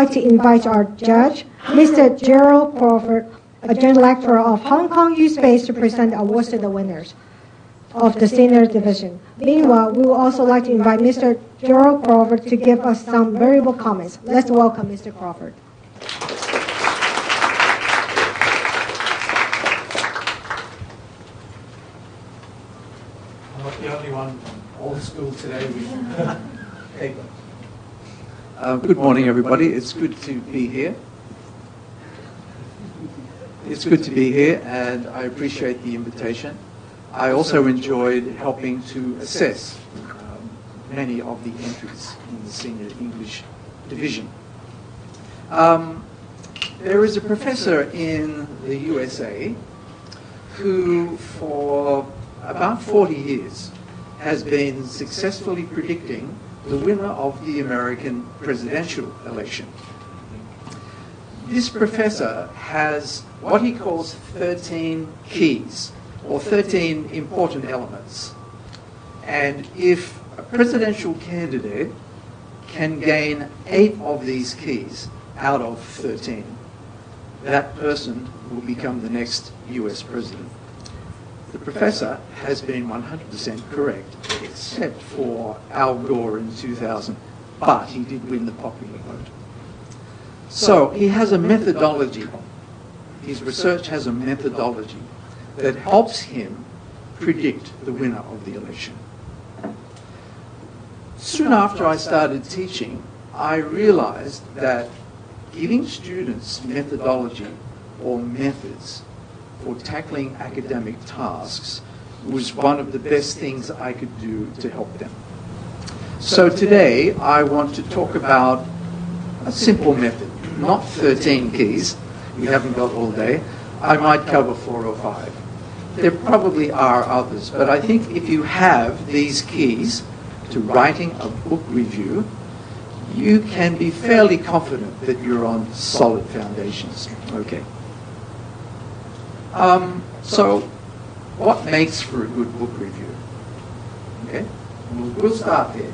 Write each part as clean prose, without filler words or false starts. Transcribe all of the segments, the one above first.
like to invite our judge, Mr. Gerald Crawford, Adjunct Lecturer of Hong Kong U Space, to present awards to the winners of the senior division. Meanwhile, we would also like to invite Mr. Gerald Crawford to give us some variable comments. Let's welcome Mr. Crawford. I'm not the only one old school today with paper. Good morning, everybody. It's good to be here. It's good to be here, and I appreciate the invitation. I also enjoyed helping to assess many of the entries in the Senior English Division. There is a professor in the USA who, for about 40 years, has been successfully predicting the winner of the American presidential election. This professor has what he calls 13 keys, or 13 important elements. And if a presidential candidate can gain 8 of these keys out of 13, that person will become the next US president. The professor has been 100% correct, except for Al Gore in 2000, but he did win the popular vote. So he has a methodology. His research has a methodology that helps him predict the winner of the election. Soon after I started teaching, I realized that giving students methodology or methods for tackling academic tasks was one of the best things I could do to help them. So today I want to talk about a simple method, not 13 keys. We haven't got all day. I might cover 4 or 5. There probably are others, but I think if you have these keys to writing a book review, you can be fairly confident that you're on solid foundations. Okay. So what makes for a good book review? Okay, we'll start there.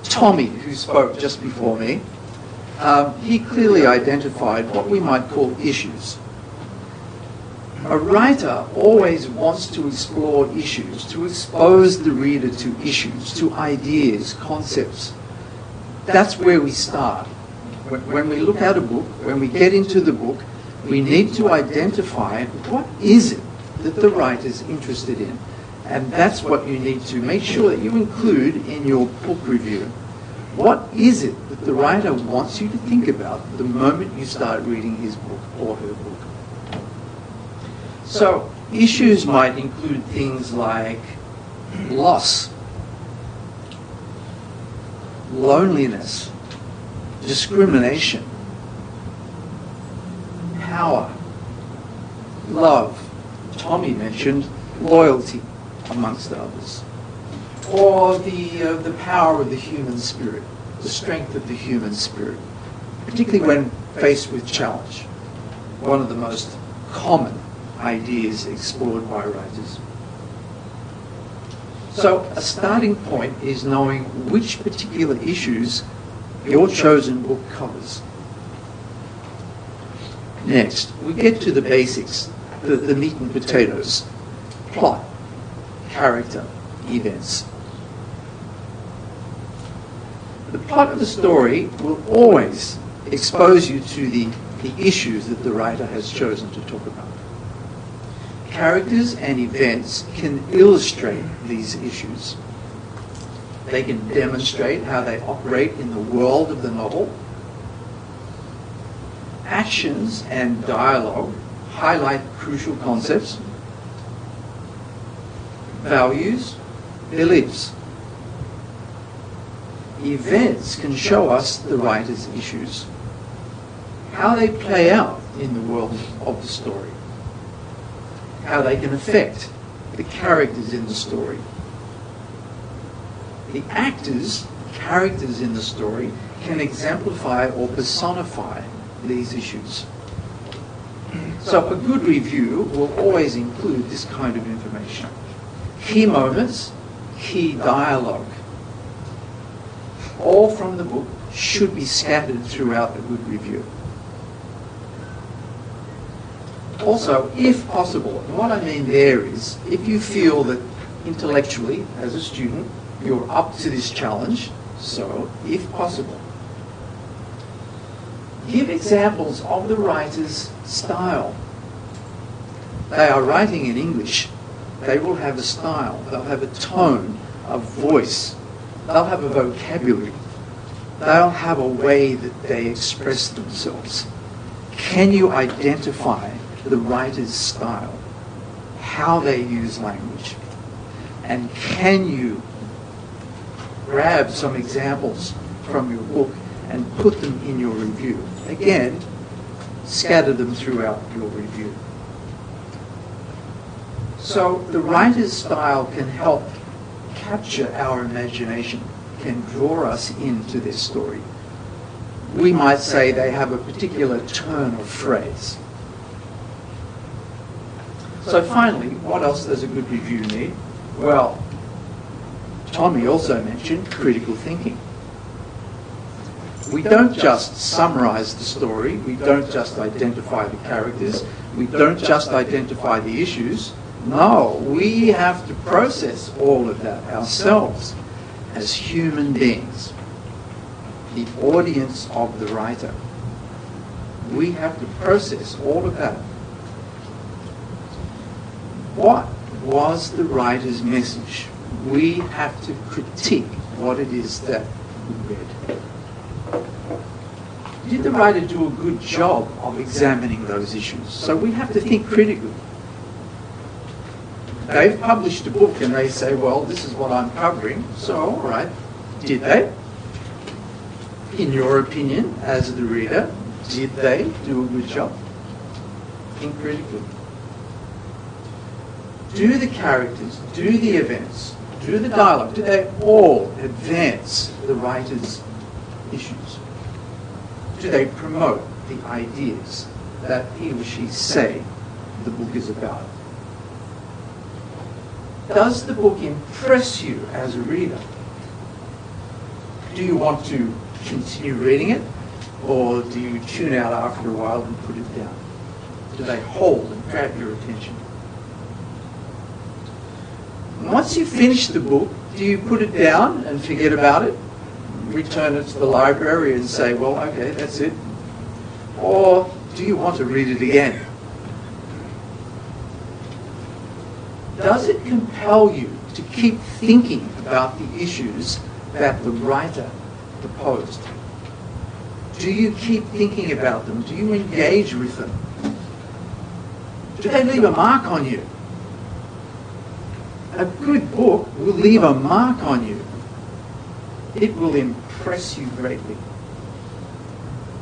Tommy, who spoke just before me, he clearly identified what we might call issues. A writer always wants to explore issues, to expose the reader to issues, to ideas, concepts. That's where we start. When we look at a book, when we get into the book, we need to identify what is it that the writer's interested in. And that's what you need to make sure that you include in your book review. What is it that the writer wants you to think about the moment you start reading his book or her book? So issues might include things like loss, loneliness, discrimination, power, love. Tommy mentioned loyalty, amongst others. Or the power of the human spirit, the strength of the human spirit, particularly when faced with challenge. One of the most common ideas explored by writers. So a starting point is knowing which particular issues your chosen book covers. Next, we get to the basics, the meat and potatoes, plot, character, events. The plot of the story will always expose you to the issues that the writer has chosen to talk about. Characters and events can illustrate these issues. They can demonstrate how they operate in the world of the novel. Actions and dialogue highlight crucial concepts, values, beliefs. Events can show us the writer's issues, how they play out in the world of the story, how they can affect the characters in the story. The actors, characters in the story, can exemplify or personify these issues. So a good review will always include this kind of information. Key moments, key dialogue. all from the book, should be scattered throughout a good review. Also, if possible, and what I mean there is, if you feel that intellectually, as a student, you're up to this challenge, so, if possible, give examples of the writer's style. They are writing in English. They will have a style. They'll have a tone, a voice. They'll have a vocabulary. They'll have a way that they express themselves. Can you identify the writer's style, how they use language? And can you grab some examples from your book and put them in your review? Again, scatter them throughout your review. So the writer's style can help capture our imagination, can draw us into this story. We might say they have a particular turn of phrase. So finally, what else does a good review need? Well, Tommy also mentioned critical thinking. We don't just summarize the story, we don't just identify the characters, we don't just identify the issues. No, we have to process all of that ourselves as human beings, the audience of the writer. We have to process all of that. What was the writer's message? We have to critique what it is that we read. Did the writer do a good job of examining those issues? So we have to think critically. They've published a book and they say, well, this is what I'm covering, so all right. Did they? In your opinion, as the reader, did they do a good job? Think critically. Do the characters, do the events, do the dialogue, do they all advance the writer's issues? Do they promote the ideas that he or she say the book is about? Does the book impress you as a reader? Do you want to continue reading it, or do you tune out after a while and put it down? Do they hold and grab your attention? Once you finish the book, do you put it down and forget about it? Return it to the library and say, well, okay, that's it? Or do you want to read it again? Does it compel you to keep thinking about the issues that the writer proposed? Do you keep thinking about them? Do you engage with them? Do they leave a mark on you? A good book will leave a mark on you. It will impress you greatly,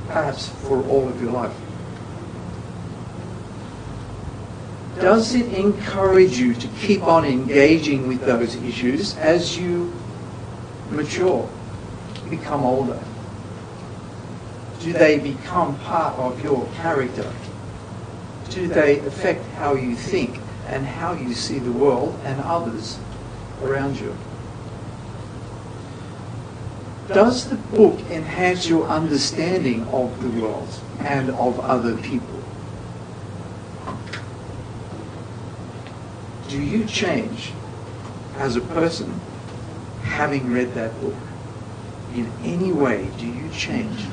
perhaps for all of your life. Does it encourage you to keep on engaging with those issues as you mature, become older? Do they become part of your character? Do they affect how you think and how you see the world and others around you? Does the book enhance your understanding of the world and of other people? Do you change as a person having read that book? In any way, do you change?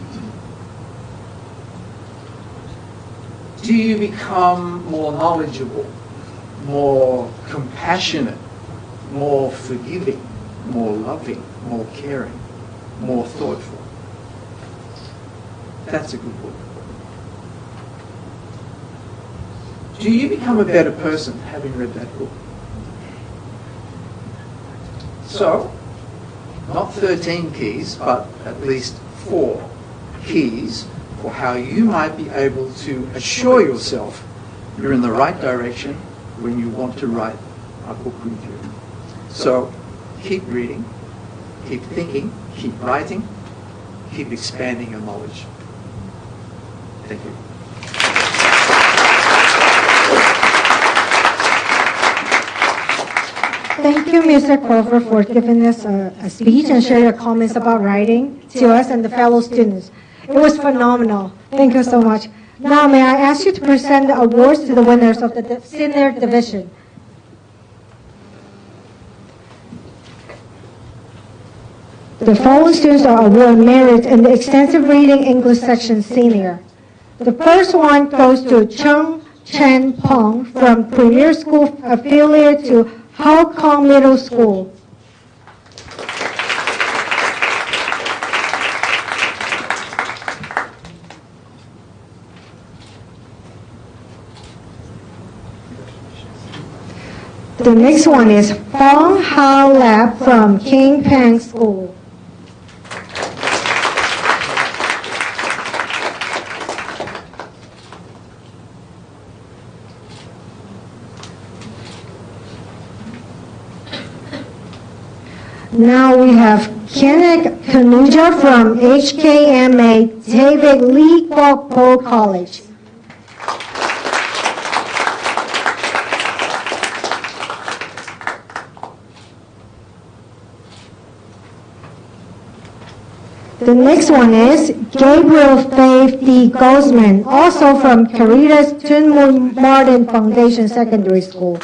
Do you become more knowledgeable, more compassionate, more forgiving, more loving, more caring, more thoughtful? That's a good book. Do you become a better person having read that book? So, not 13 keys, but at least 4 keys for how you might be able to assure yourself you're in the right direction when you want to write a book review. So, keep reading, keep thinking, keep writing, keep expanding your knowledge. Thank you. Thank you, Mr. Crawford, for giving us a speech and share your comments about writing to us and the fellow students. It was phenomenal. Thank you so much. Now, may I ask you to present the awards to the winners of the senior division? The following students are awarded merit in the extensive reading English section senior. The first one goes to Chung Chen Pong from Premier School affiliate to Hao Kong Middle School. The next one is Fong Hao Lab from King Peng School. Now we have Kenneth Kanuja from HKMA David Lee Kwok Po College. The next one is Gabriel Faith D. Goldsman, also from Caritas Tuen Mun Martin Foundation Secondary School.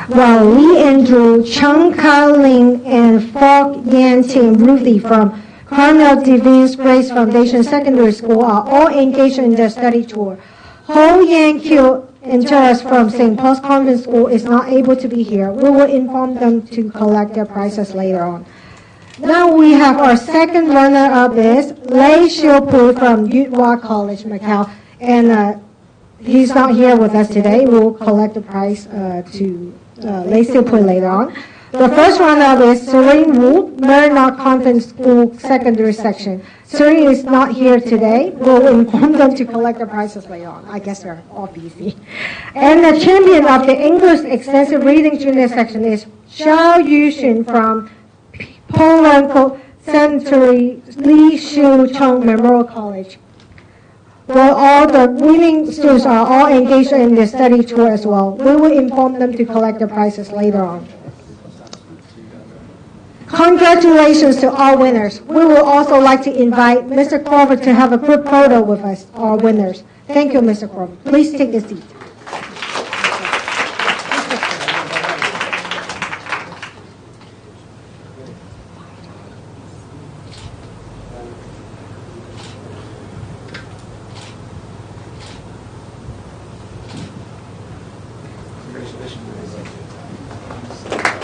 While Lee Andrew, Chung Ka-ling, and Fok Yan Ting Ruthie from Carmel Divine Grace Foundation Secondary School are all engaged in their study tour. Ho Yan Kyu and Terrace from St. Paul's Convent School is not able to be here. We will inform them to collect their prizes later on. Now we have our second runner-up is Lei Xiu-pu from Yutwa College, Macau, and he's not here with us today. We'll collect the prize to Lei Xiu-pu later on. The first runner-up is Serene Wu, Merrimack Convent School Secondary Section. Serene is not here today. We'll inform them to collect the prizes later on. I guess they're all busy. And the champion of the English Extensive Reading Junior Section is Xiao Yuxin from Polanco Century Li Shu Chong Memorial College. Well, all the winning students are all engaged in the study tour as well. We will inform them to collect the prizes later on. Congratulations to all winners. We would also like to invite Mr. Crawford to have a group photo with us, our winners. Thank you, Mr. Crawford. Please take a seat.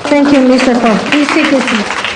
Thank you, Mr. Crawford. Please take a seat.